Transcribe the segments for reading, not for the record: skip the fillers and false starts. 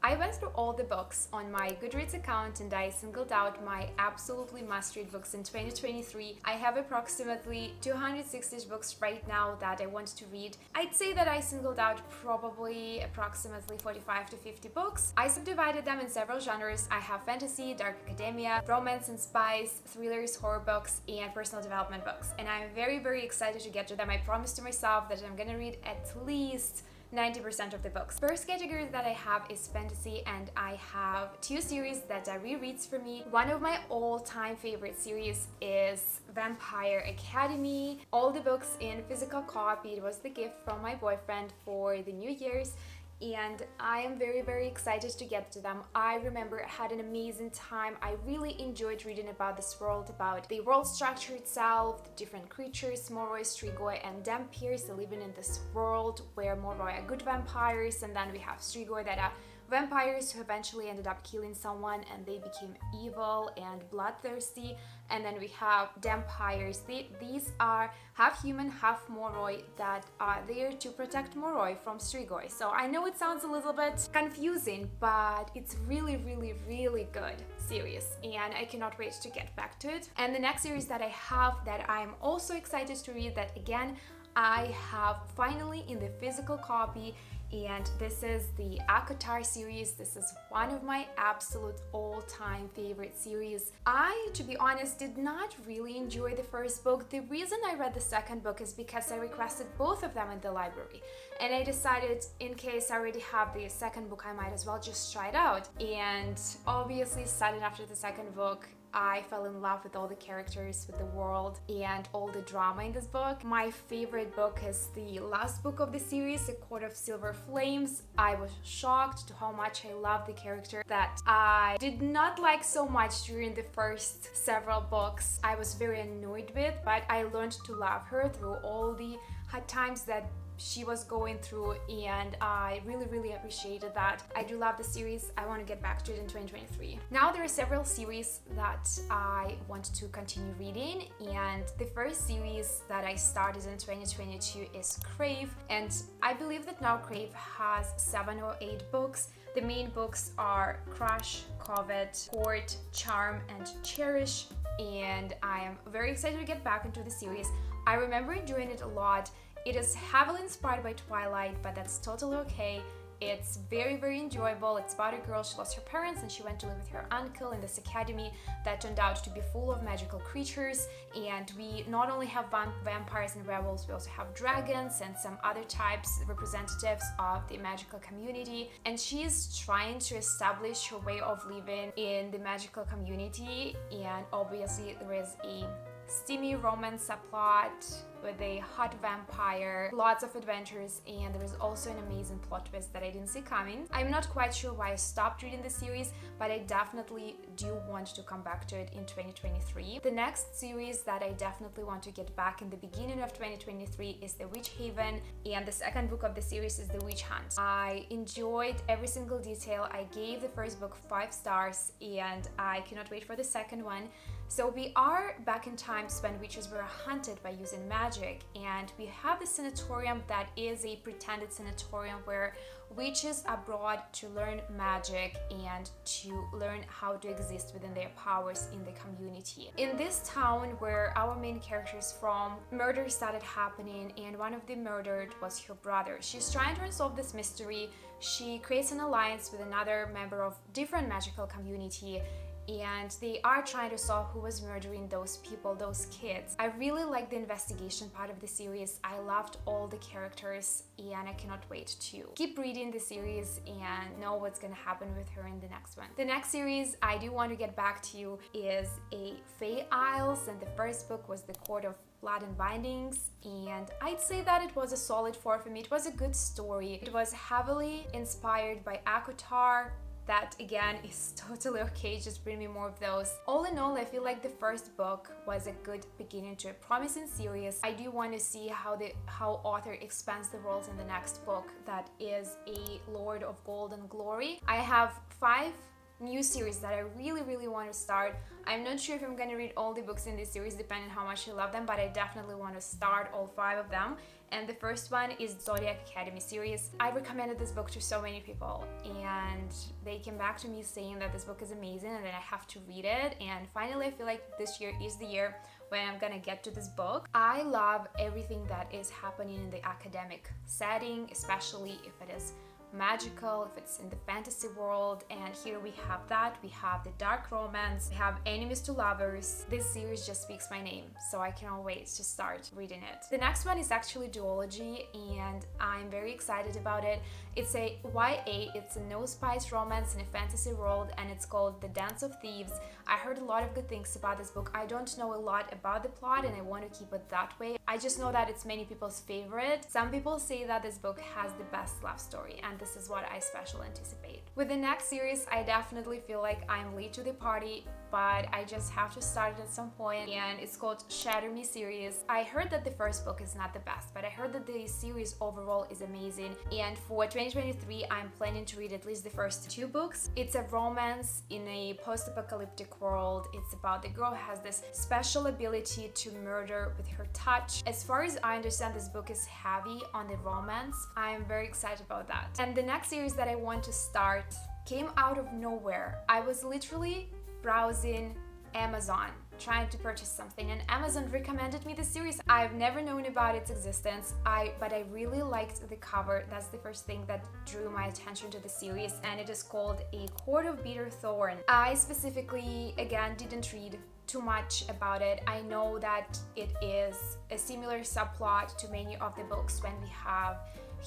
I went through all the books on my Goodreads account and I singled out my absolutely must-read books in 2023. I have approximately 260 books right now that I want to read. I'd say that I singled out probably approximately 45 to 50 books. I subdivided them in several genres. I have fantasy, dark academia, romance and spice, thrillers, horror books, and personal development books. And I'm very, very excited to get to them. I promised to myself that I'm gonna read at least 90% of the books. First category that I have is fantasy, and I have two series that are rereads for me. One of my all-time favorite series is Vampire Academy. All the books in physical copy. It was the gift from my boyfriend for the New Year's, and I am very, very excited to get to them. I remember I had an amazing time. I really enjoyed reading about this world, about the world structure itself, the different creatures, Moroi, Strigoi, and Dampirs living in this world where Moroi are good vampires, and then we have Strigoi that are vampires who eventually ended up killing someone and they became evil and bloodthirsty. And then we have Dampirs. These are half human, half Moroi that are there to protect Moroi from Strigoi. So I know it sounds a little bit confusing, but it's really, really, really good series and I cannot wait to get back to it. And the next series that I have that I'm also excited to read, that again I have finally in the physical copy, and this is the ACOTAR series. This is one of my absolute all-time favorite series. I, to be honest, did not really enjoy the first book. The reason I read the second book is because I requested both of them in the library, and I decided in case I already have the second book, I might as well just try it out. And obviously, starting after the second book, I fell in love with all the characters, with the world, and all the drama in this book. My favorite book is the last book of the series, A Court of Silver Flames. I was shocked to how much I love the character that I did not like so much during the first several books. I was very annoyed with, but I learned to love her through all the hard times that she was going through, and I really, really appreciated that. I do love the series. I want to get back to it in 2023. Now there are several series that I want to continue reading, and the first series that I started in 2022 is Crave, and I believe that now Crave has 7 or 8 books. The main books are Crush, Covet, Court, Charm, and Cherish, and I am very excited to get back into the series. I remember enjoying it a lot. It is heavily inspired by Twilight, but that's totally okay. It's very, very enjoyable. It's about a girl, she lost her parents and she went to live with her uncle in this academy that turned out to be full of magical creatures. And we not only have vampires and werewolves, we also have dragons and some other types, representatives of the magical community. And she's trying to establish her way of living in the magical community. And obviously there is a steamy romance subplot with a hot vampire, lots of adventures, and there is also an amazing plot twist that I didn't see coming. I'm not quite sure why I stopped reading the series, but I definitely do want to come back to it in 2023. The next series that I definitely want to get back in the beginning of 2023 is The Witch Haven, and the second book of the series is The Witch Hunt. I enjoyed every single detail. I gave the first book 5 stars, and I cannot wait for the second one. So we are back in times when witches were hunted by using magic, and we have the sanatorium that is a pretended sanatorium where witches are brought to learn magic and to learn how to exist within their powers in the community. In this town where our main character is from, murder started happening, and one of the murdered was her brother. She's trying to resolve this mystery. She creates an alliance with another member of different magical community, and they are trying to solve who was murdering those people, those kids. I really like the investigation part of the series. I loved all the characters, and I cannot wait to keep reading the series and know what's gonna happen with her in the next one. The next series I do want to get back to is a Fae Isles, and the first book was The Court of Blood and Bindings, and I'd say that it was a solid 4 for me. It was a good story. It was heavily inspired by ACOTAR. That again is totally okay, just bring me more of those. All in all, I feel like the first book was a good beginning to a promising series. I do want to see how author expands the world in the next book, that is a Lord of Gold and Glory. I have 5 new series that I really want to start. I'm not sure if I'm going to read all the books in this series depending on how much I love them, but I definitely want to start all 5 of them. and the first one is Zodiac Academy series. I recommended this book to so many people, and they came back to me saying that this book is amazing and that I have to read it. And finally, I feel like this year is the year when I'm gonna get to this book. I love everything that is happening in the academic setting, especially if it is magical, if it's in the fantasy world, and here we have that. We have the dark romance, we have enemies to lovers. This series just speaks my name, so I cannot wait to start reading it. The next one is actually duology, and I'm very excited about it. It's a YA, it's a no spice romance in a fantasy world, and it's called The Dance of Thieves. I heard a lot of good things about this book. I don't know a lot about the plot, and I want to keep it that way. I just know that it's many people's favorite. Some people say that this book has the best love story, and this is what I especially anticipate. With the next series, I definitely feel like I'm late to the party, but I just have to start it at some point, and it's called Shatter Me series. I heard that the first book is not the best, but I heard that the series overall is amazing, and for 2023 I'm planning to read at least the first 2 books. It's a romance in a post-apocalyptic world. It's about the girl who has this special ability to murder with her touch. As far as I understand, this book is heavy on the romance. I'm very excited about that. And the next series that I want to start came out of nowhere. I was literally browsing Amazon trying to purchase something, and Amazon recommended me this series. I've never known about its existence, but I really liked the cover. That's the first thing that drew my attention to the series, and it is called A Court of Bitter Thorn. I specifically, again, didn't read too much about it. I know that it is a similar subplot to many of the books when we have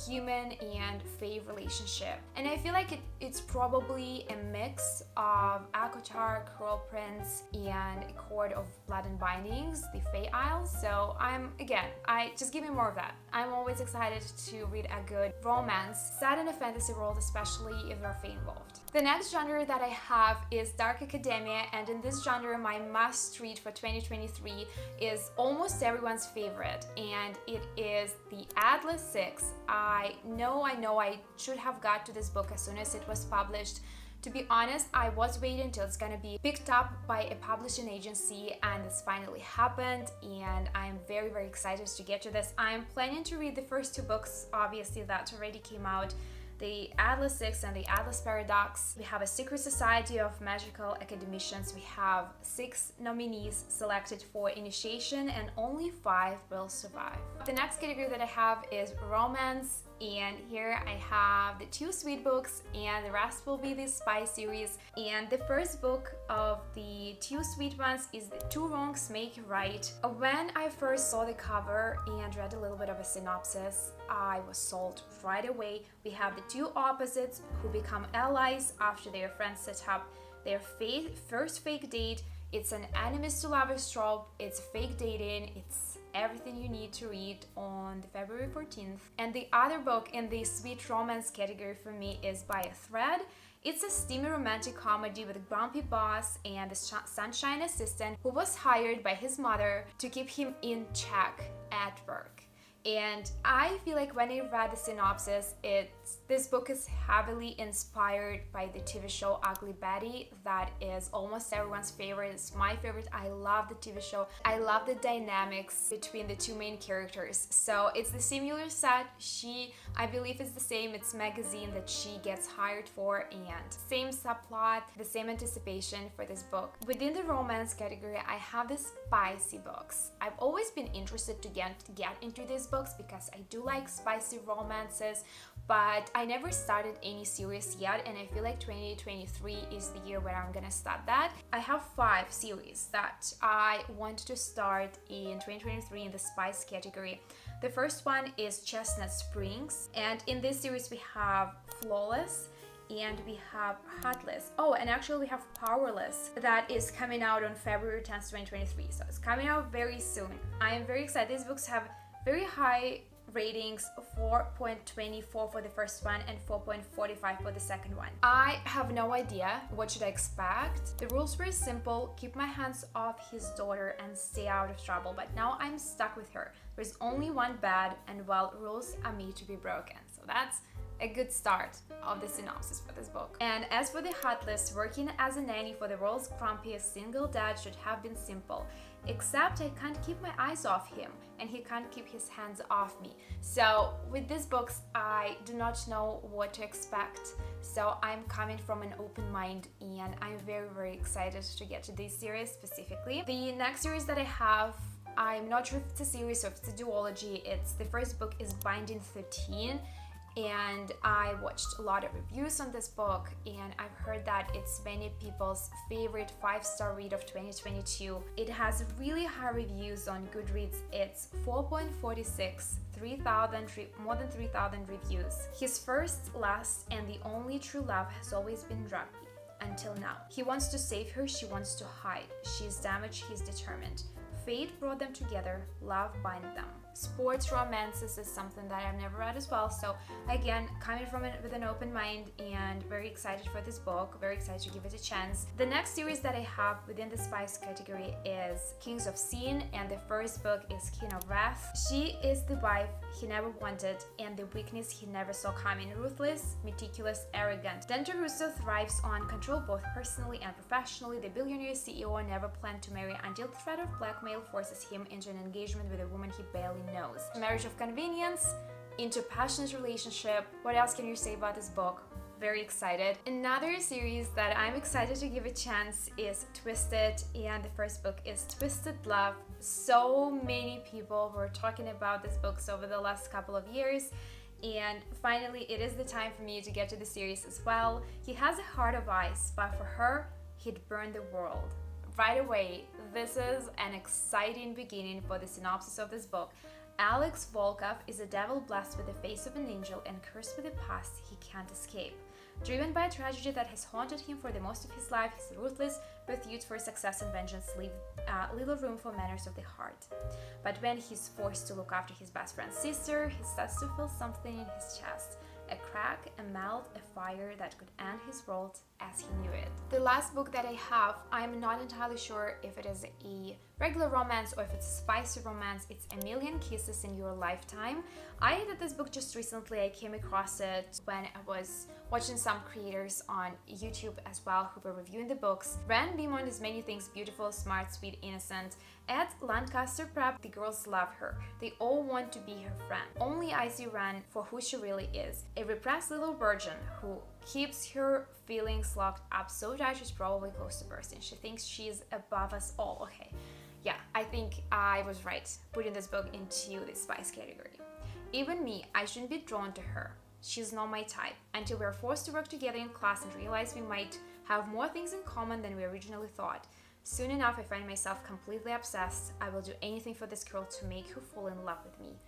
human and fae relationship, and I feel like it's probably a mix of ACOTAR, Cruel Prince, and A Court of Blood and Bindings, the Fae Isles. So I just give me more of that. I'm always excited to read a good romance set in a fantasy world, especially if there are fae involved. The next genre that I have is Dark Academia, and in this genre my must read for 2023 is almost everyone's favorite, and it is The Atlas 6. I know I should have got to this book as soon as it was published. To be honest, I was waiting until it's gonna be picked up by a publishing agency, and this finally happened, and I'm very, very excited to get to this. I'm planning to read the first 2 books, obviously, that already came out. The Atlas 6 and the Atlas Paradox. We have a secret society of magical academicians. We have 6 nominees selected for initiation, and only 5 will survive. The next category that I have is romance, and here I have the 2 sweet books, and the rest will be the spy series. And the first book of the 2 sweet ones is The Two Wrongs Make Right. When I first saw the cover and read a little bit of a synopsis, I was sold right away. We have the 2 opposites who become allies after their friends set up their first fake date. It's an enemies to lovers trope, it's fake dating, it's everything you need to read on the February 14th. And the other book in the sweet romance category for me is By a Thread. It's a steamy romantic comedy with a grumpy boss and the sunshine assistant who was hired by his mother to keep him in check at work. And I feel like when I read the synopsis, this book is heavily inspired by the TV show Ugly Betty. That is almost everyone's favorite. It's my favorite. I love the TV show. I love the dynamics between the 2 main characters. So it's the similar set. I believe it's the same. It's magazine that she gets hired for, and same subplot, the same anticipation for this book. Within the romance category, I have the spicy books. I've always been interested to get into these books because I do like spicy romances, but I never started any series yet, and I feel like 2023 is the year where I'm gonna start that. I have 5 series that I want to start in 2023 in the spice category. The first one is Chestnut Springs, and in this series we have Flawless, and we have Heartless. Oh, and actually we have Powerless that is coming out on February 10th, 2023. So it's coming out very soon. I am very excited. These books have very high ratings, 4.24 for the first one and 4.45 for the second one. I have no idea what should I expect. The rules were simple: keep my hands off his daughter and stay out of trouble, but now I'm stuck with her. There's only one bad, and well, rules are made to be broken. So that's a good start of the synopsis for this book. And as for the hot list, working as a nanny for the world's grumpiest single dad should have been simple. Except I can't keep my eyes off him, and he can't keep his hands off me. So with these books, I do not know what to expect. So I'm coming from an open mind, and I'm very, very excited to get to this series specifically. The next series that I have, I'm not sure if it's a series or if it's a duology. The first book is Binding 13. And I watched a lot of reviews on this book, and I've heard that it's many people's favorite 5-star read of 2022. It has really high reviews on Goodreads. It's 4.46, more than 3,000 reviews. His first, last, and the only true love has always been rugby, until now. He wants to save her, she wants to hide. She's damaged, he's determined. Fate brought them together, love bind them. Sports romances is something that I've never read as well, so again, coming from it with an open mind and very excited for this book, very excited to give it a chance. The next series that I have within the spice category is Kings of Sin, and the first book is King of Wrath. She is the wife he never wanted and the weakness he never saw coming. Ruthless, meticulous, arrogant. Dante Russo thrives on control both personally and professionally. The billionaire CEO never planned to marry until the threat of blackmail forces him into an engagement with a woman he barely knows. Marriage of convenience into passionate relationship. What else can you say about this book? Very excited. Another series that I'm excited to give a chance is Twisted, and the first book is Twisted Love. So many people were talking about this book over the last couple of years, and finally it is the time for me to get to the series as well. He has a heart of ice, but for her, he'd burn the world. Right away, this is an exciting beginning for the synopsis of this book. Alex Volkov is a devil blessed with the face of an angel and cursed with a past he can't escape. Driven by a tragedy that has haunted him for the most of his life, his ruthless pursuit for success and vengeance leave little room for manners of the heart. But when he's forced to look after his best friend's sister, he starts to feel something in his chest. A crack, a melt, a fire that could end his world as he knew it. The last book that I have, I'm not entirely sure if it is a regular romance or if it's a spicy romance. It's A Million Kisses in Your Lifetime. I read this book just recently. I came across it when I was watching some creators on YouTube as well who were reviewing the books. Ren Beaumont is many things: beautiful, smart, sweet, innocent. At Lancaster Prep, the girls love her. They all want to be her friend. Only I see Ren for who she really is, a repressed little virgin who keeps her feelings locked up so tight she's probably close to bursting. She thinks she's above us all. Okay, yeah, I think I was right putting this book into the spice category. Even me, I shouldn't be drawn to her. She's not my type, until we are forced to work together in class and realize we might have more things in common than we originally thought. Soon enough, I find myself completely obsessed. I will do anything for this girl to make her fall in love with me.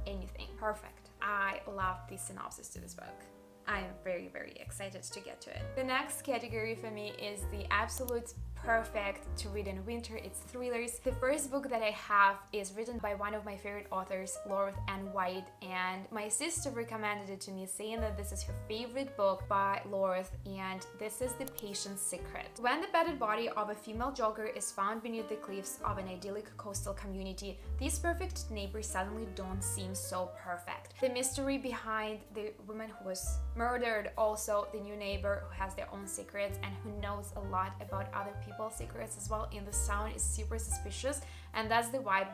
Anything. Perfect. I love the synopsis to this book. I am very, very excited to get to it. The next category for me is the absolute perfect to read in winter. It's thrillers. The first book that I have is written by one of my favorite authors, Laureth Ann White, and my sister recommended it to me, saying that this is her favorite book by Laureth, and this is The Patient's Secret. When the battered body of a female jogger is found beneath the cliffs of an idyllic coastal community, these perfect neighbors suddenly don't seem so perfect. The mystery behind the woman who was murdered, also the new neighbor who has their own secrets and who knows a lot about other people's secrets as well in this town, is super suspicious, and that's the vibe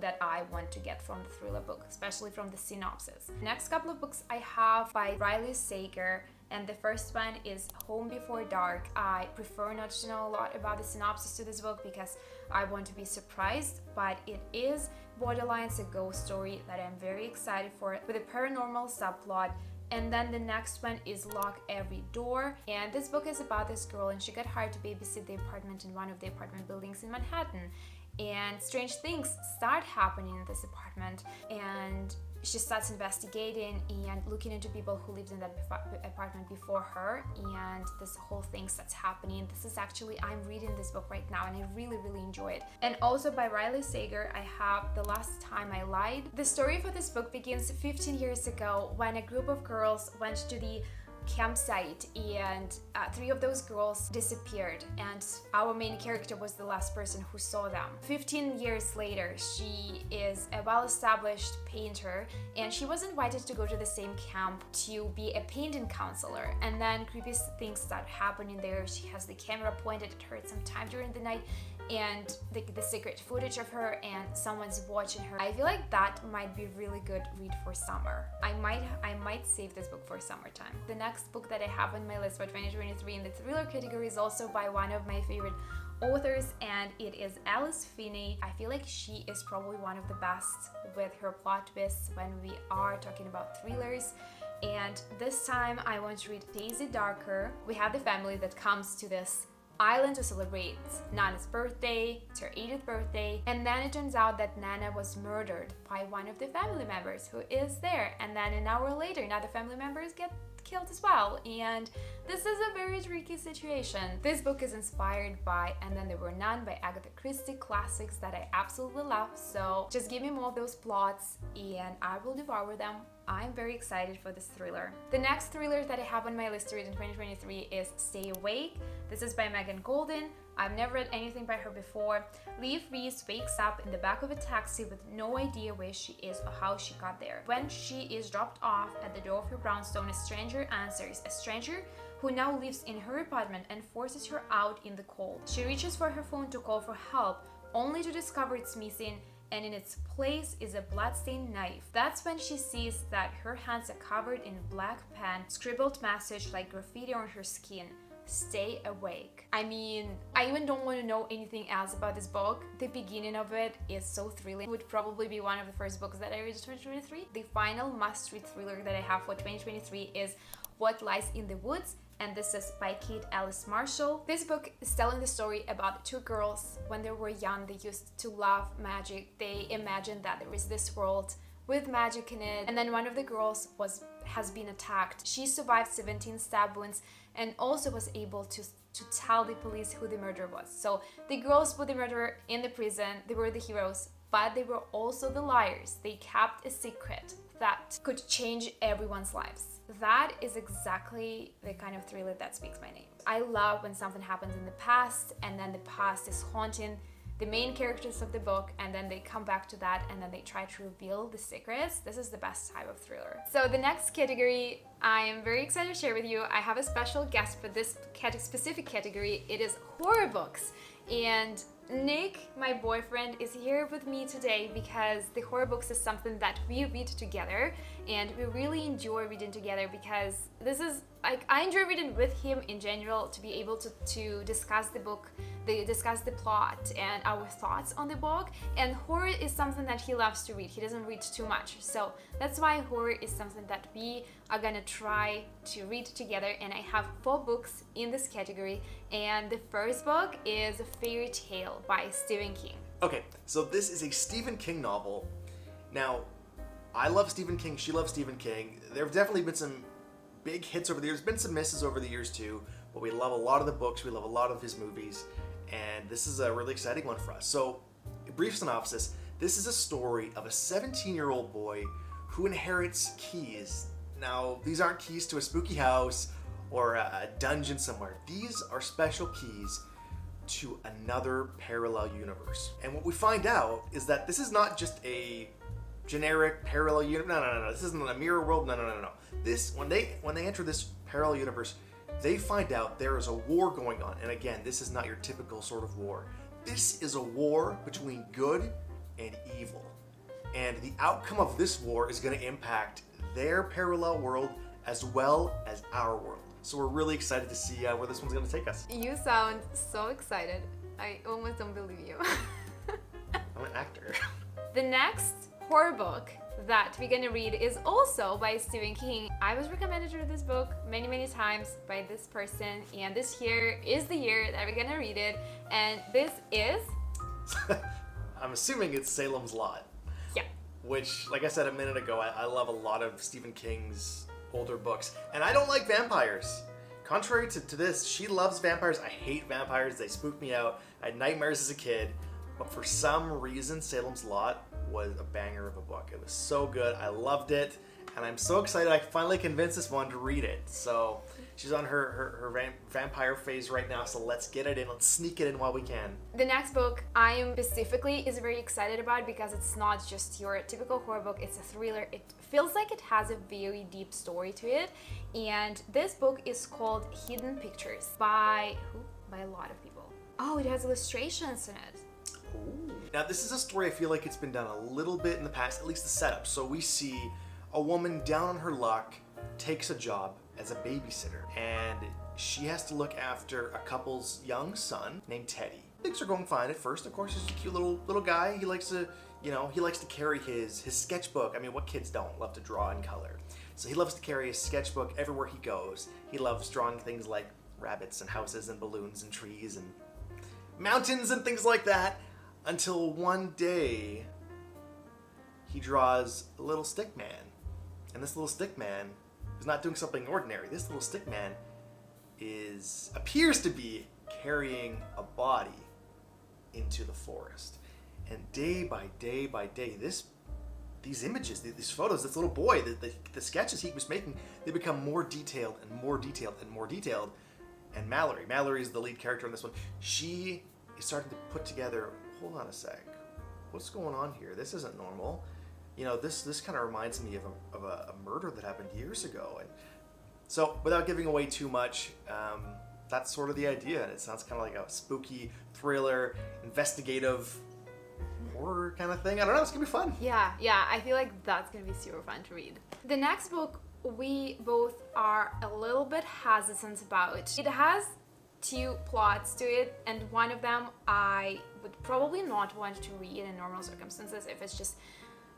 that I want to get from the thriller book, especially from the synopsis. Next couple of books I have by Riley Sager, and the first one is Home Before Dark. I prefer not to know a lot about the synopsis to this book because I want to be surprised, but it is borderlines a ghost story that I'm very excited for, with a paranormal subplot. And then the next one is Lock Every Door. And this book is about this girl, and she got hired to babysit the apartment in one of the apartment buildings in Manhattan. And strange things start happening in this apartment. And she starts investigating and looking into people who lived in that apartment before her, and this whole thing starts happening. This is actually, I'm reading this book right now and I really, really enjoy it. And also by Riley Sager, I have The Last Time I Lied. The story for this book begins 15 years ago when a group of girls went to the campsite, and 3 of those girls disappeared, and our main character was the last person who saw them. 15 years later, she is a well-established painter, and she was invited to go to the same camp to be a painting counselor. And then creepy things start happening there. She has the camera pointed at her at some time during the night, and the secret footage of her, and someone's watching her. I feel like that might be a really good read for summer. I might save this book for summertime. The next book that I have on my list for 2023 in the thriller category is also by one of my favorite authors, and it is Alice Finney. I feel like she is probably one of the best with her plot twists when we are talking about thrillers. And this time I want to read Daisy Darker. We have the family that comes to this island to celebrate Nana's birthday. It's her 80th birthday, and then it turns out that Nana was murdered by one of the family members who is there, and then an hour later another family members get killed as well, and this is a very tricky situation. This book is inspired by And Then There Were None by Agatha Christie, classics that I absolutely love, so just give me more of those plots and I will devour them. I'm very excited for this thriller. The next thriller that I have on my list to read in 2023 is Stay Awake. This is by Megan Golden. I've never read anything by her before. Leaf Reese wakes up in the back of a taxi with no idea where she is or how she got there. When she is dropped off at the door of her brownstone, a stranger answers. A stranger who now lives in her apartment and forces her out in the cold. She reaches for her phone to call for help, only to discover it's missing, and in its place is a bloodstained knife. That's when she sees that her hands are covered in black pen, scribbled message like graffiti on her skin. Stay awake. I mean, I even don't want to know anything else about this book. The beginning of it is so thrilling. It would probably be one of the first books that I read in 2023. The final must-read thriller that I have for 2023 is What Lies in the Woods, and this is by Kate Alice Marshall. This book is telling the story about 2 girls. When they were young, they used to love magic. They imagined that there is this world with magic in it, and then one of the girls has been attacked. She survived 17 stab wounds and also was able to tell the police who the murderer was. So the girls put the murderer in the prison. They were the heroes, but they were also the liars. They kept a secret that could change everyone's lives. That is exactly the kind of thriller that speaks my name. I love when something happens in the past and then the past is haunting the main characters of the book, and then they come back to that and then they try to reveal the secrets. This is the best type of thriller. So the next category I am very excited to share with you. I have a special guest for this specific category. It is horror books, and Nick, my boyfriend, is here with me today because the horror books is something that we read together, and we really enjoy reading together because this is like, I enjoy reading with him in general, to be able to discuss the book, discuss the plot and our thoughts on the book. And horror is something that he loves to read. He doesn't read too much, so that's why horror is something that we are gonna try to read together. And I have 4 books in this category, and the first book is A Fairy Tale by Stephen King. Okay, so this is a Stephen King novel. Now, I love Stephen King, she loves Stephen King. There have definitely been some big hits over the years, been some misses over the years too, but we love a lot of the books, we love a lot of his movies, and this is a really exciting one for us. So, a brief synopsis, this is a story of a 17-year-old boy who inherits keys. Now, these aren't keys to a spooky house or a dungeon somewhere. These are special keys to another parallel universe. And what we find out is that this is not just a generic parallel universe. No. This isn't a mirror world. No. This, when they enter this parallel universe, they find out there is a war going on. And again, this is not your typical sort of war. This is a war between good and evil. And the outcome of this war is going to impact their parallel world as well as our world. So we're really excited to see where this one's going to take us. You sound so excited. I almost don't believe you. I'm an actor. The next horror book that we're gonna read is also by Stephen King. I was recommended to read this book many times by this person, and this year is the year that we're gonna read it, and this is... I'm assuming it's Salem's Lot. Yeah. Which, like I said a minute ago, I love a lot of Stephen King's older books, and I don't like vampires. Contrary to this, she loves vampires. I hate vampires. They spook me out. I had nightmares as a kid, but for some reason, Salem's Lot was a banger of a book. It was so good. I loved it. and I'm so excited I finally convinced this one to read it. So she's on her vampire phase right now, so let's get it in. Let's sneak it in while we can. The next book I am specifically is very excited about because it's not just your typical horror book, it's a thriller. It feels like it has a very deep story to it. And this book is called Hidden Pictures by who? By a lot of people. Oh, it has illustrations in it. Ooh. Now this is a story I feel like it's been done a little bit in the past, at least the setup. So we see a woman down on her luck takes a job as a babysitter, and she has to look after a couple's young son named Teddy. Things are going fine at first. Of course, he's a cute little guy. He likes to, he likes to carry his sketchbook. I mean, what kids don't love to draw in color? So he loves to carry his sketchbook everywhere he goes. He loves drawing things like rabbits and houses and balloons and trees and mountains and things like that, until one day he draws a little stick man. And this little stick man is not doing something ordinary. This little stick man appears to be carrying a body into the forest. And day by day by day, these images, these photos, this little boy, the sketches he was making, they become more detailed and more detailed and more detailed. And Mallory is the lead character in this one. She is starting to put together, hold on a sec, what's going on here? This isn't normal. This kind of reminds me of a murder that happened years ago. And so, without giving away too much, that's sort of the idea. And it sounds kind of like a spooky, thriller, investigative horror kind of thing. I don't know, it's gonna be fun. Yeah, I feel like that's gonna be super fun to read. The next book we both are a little bit hesitant about. It has two plots to it, and one of them I would probably not want to read in normal circumstances if it's just,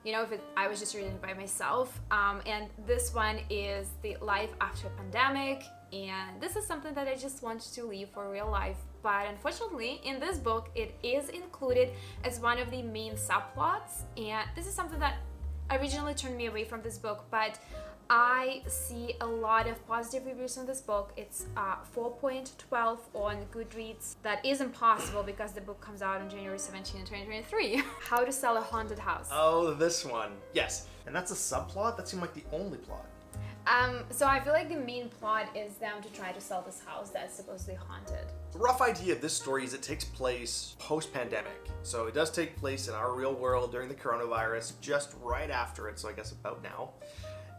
I was just reading it by myself. And this one is the life after a pandemic, and this is something that I just want to leave for real life. But unfortunately, in this book, it is included as one of the main subplots, and this is something that originally turned me away from this book, but I see a lot of positive reviews on this book. It's 4.12 on Goodreads. That is impossible because the book comes out on January 17, 2023. How to Sell a Haunted House. Oh, this one. Yes. And that's a subplot? That seemed like the only plot. So I feel like the main plot is them to try to sell this house that's supposedly haunted. The rough idea of this story is it takes place post-pandemic. So it does take place in our real world during the coronavirus, just right after it, so I guess about now.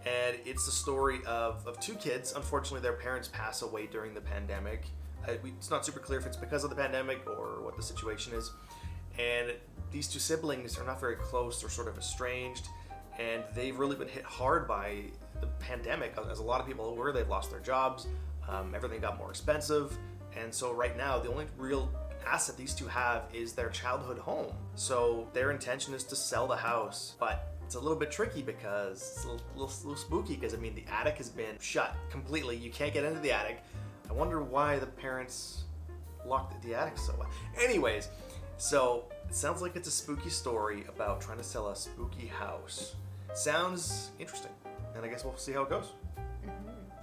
And it's the story of two kids. Unfortunately, their parents pass away during the pandemic. It's not super clear if it's because of the pandemic or what the situation is. And these two siblings are not very close. They're sort of estranged. And they've really been hit hard by the pandemic. As a lot of people were, they've lost their jobs. Everything got more expensive. And so right now, the only real asset these two have is their childhood home. So their intention is to sell the house. But it's a little bit tricky because it's a little spooky because, the attic has been shut completely. You can't get into the attic. I wonder why the parents locked the attic so well. Anyways, so it sounds like it's a spooky story about trying to sell a spooky house. Sounds interesting, and I guess we'll see how it goes.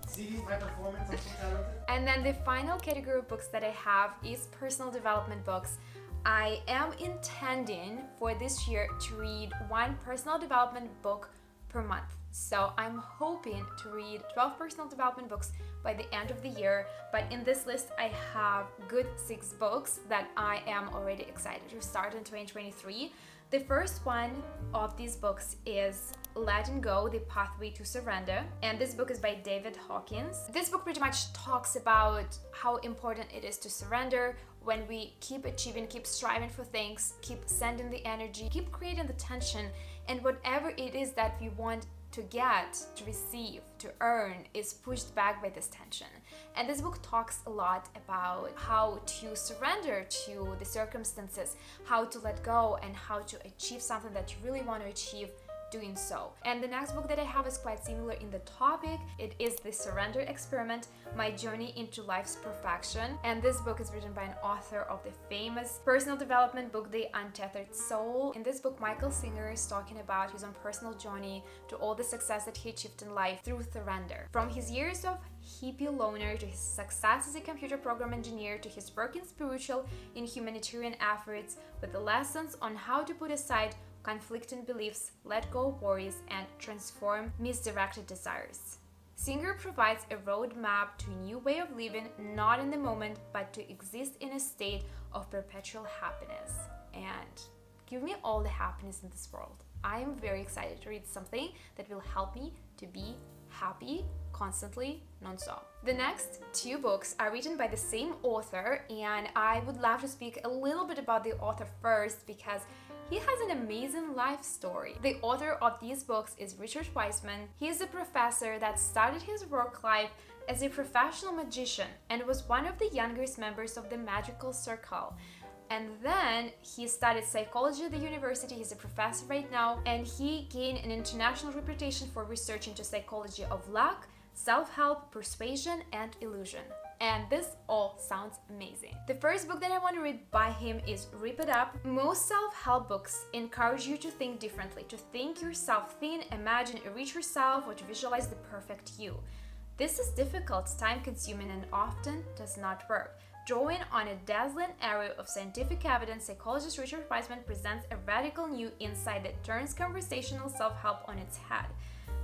See my performance on some kind of it? And then the final category of books that I have is personal development books. I am intending for this year to read one personal development book per month. So I'm hoping to read 12 personal development books by the end of the year. But in this list, I have good 6 books that I am already excited to start in 2023. The first one of these books is Letting Go, The Pathway to Surrender. And this book is by David Hawkins. This book pretty much talks about how important it is to surrender when we keep achieving, keep striving for things, keep sending the energy, keep creating the tension, and whatever it is that we want to get, to receive, to earn is pushed back by this tension. And this book talks a lot about how to surrender to the circumstances, how to let go, and how to achieve something that you really want to achieve doing so. And the next book that I have is quite similar in the topic. It is The Surrender Experiment, My Journey into Life's Perfection. And this book is written by an author of the famous personal development book, The Untethered Soul. In this book, Michael Singer is talking about his own personal journey to all the success that he achieved in life through surrender. From his years of hippie loner to his success as a computer program engineer to his work in spiritual and humanitarian efforts, with the lessons on how to put aside conflicting beliefs, let go of worries, and transform misdirected desires. Singer provides a roadmap to a new way of living, not in the moment, but to exist in a state of perpetual happiness. And give me all the happiness in this world. I am very excited to read something that will help me to be happy constantly, non-stop. The next two books are written by the same author, and I would love to speak a little bit about the author first because he has an amazing life story. The author of these books is Richard Wiseman. He is a professor that started his work life as a professional magician and was one of the youngest members of the Magical Circle. And then he studied psychology at the university. He's a professor right now, and he gained an international reputation for research into psychology of luck, self-help, persuasion, and illusion. And this all sounds amazing. The first book that I want to read by him is Rip It Up. Most self-help books encourage you to think differently, to think yourself thin, imagine a richer self, or to visualize the perfect you. This is difficult, time-consuming, and often does not work. Drawing on a dazzling array of scientific evidence, psychologist Richard Wiseman presents a radical new insight that turns conversational self-help on its head.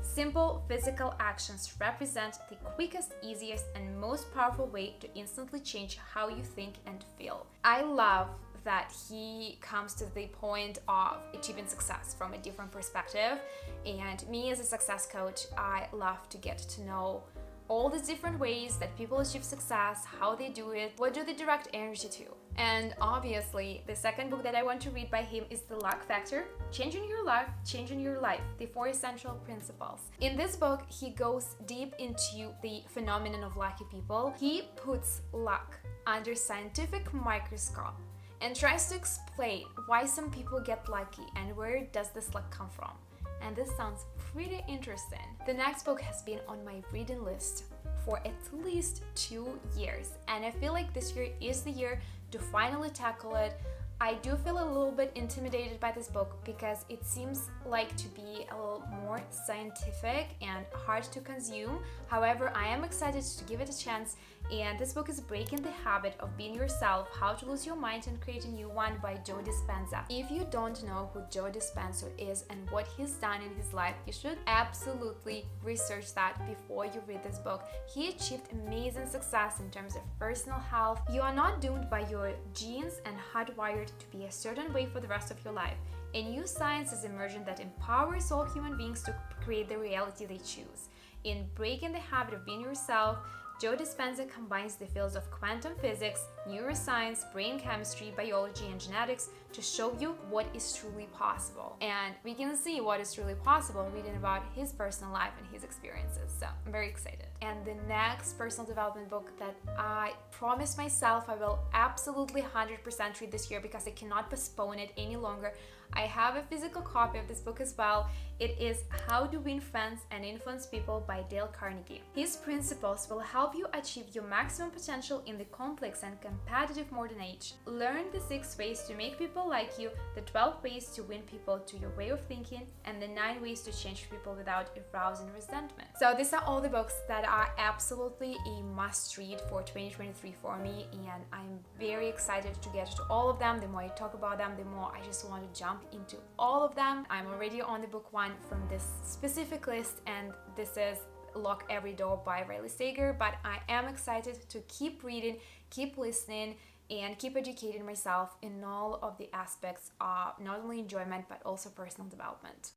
Simple physical actions represent the quickest, easiest, and most powerful way to instantly change how you think and feel. I love that he comes to the point of achieving success from a different perspective. And me as a success coach, I love to get to know all the different ways that people achieve success, how they do it, what do they direct energy to. And obviously, the second book that I want to read by him is The Luck Factor, Changing Your Life, Changing Your Life, the 4 Essential Principles. In this book, he goes deep into the phenomenon of lucky people. He puts luck under scientific microscope and tries to explain why some people get lucky and where does this luck come from. And this sounds pretty interesting. The next book has been on my reading list for at least 2 years, and I feel like this year is the year to finally tackle it. I do feel a little bit intimidated by this book because it seems like to be a little more scientific and hard to consume. However, I am excited to give it a chance, and this book is Breaking the Habit of Being Yourself, How to Lose Your Mind and Create a New One by Joe Dispenza. If you don't know who Joe Dispenza is and what he's done in his life, you should absolutely research that before you read this book. He achieved amazing success in terms of personal health. You are not doomed by your genes and hardwired to be a certain way for the rest of your life. A new science is emerging that empowers all human beings to create the reality they choose. In Breaking the Habit of Being Yourself, Joe Dispenza combines the fields of quantum physics, neuroscience, brain chemistry, biology, and genetics to show you what is truly possible. And we can see what is truly possible reading about his personal life and his experiences. So I'm very excited. And the next personal development book that I promised myself I will absolutely 100% read this year because I cannot postpone it any longer. I have a physical copy of this book as well. It is How to Win Friends and Influence People by Dale Carnegie. His principles will help you achieve your maximum potential in the complex and competitive modern age. Learn the 6 ways to make people like you, the 12 ways to win people to your way of thinking, and the 9 ways to change people without arousing resentment. So these are all the books that are absolutely a must-read for 2023 for me, and I'm very excited to get to all of them. The more I talk about them, the more I just want to jump into all of them. I'm already on the book 1 from this specific list, and this is Lock Every Door by Riley Sager, but I am excited to keep reading, keep listening, and keep educating myself in all of the aspects of not only enjoyment but also personal development.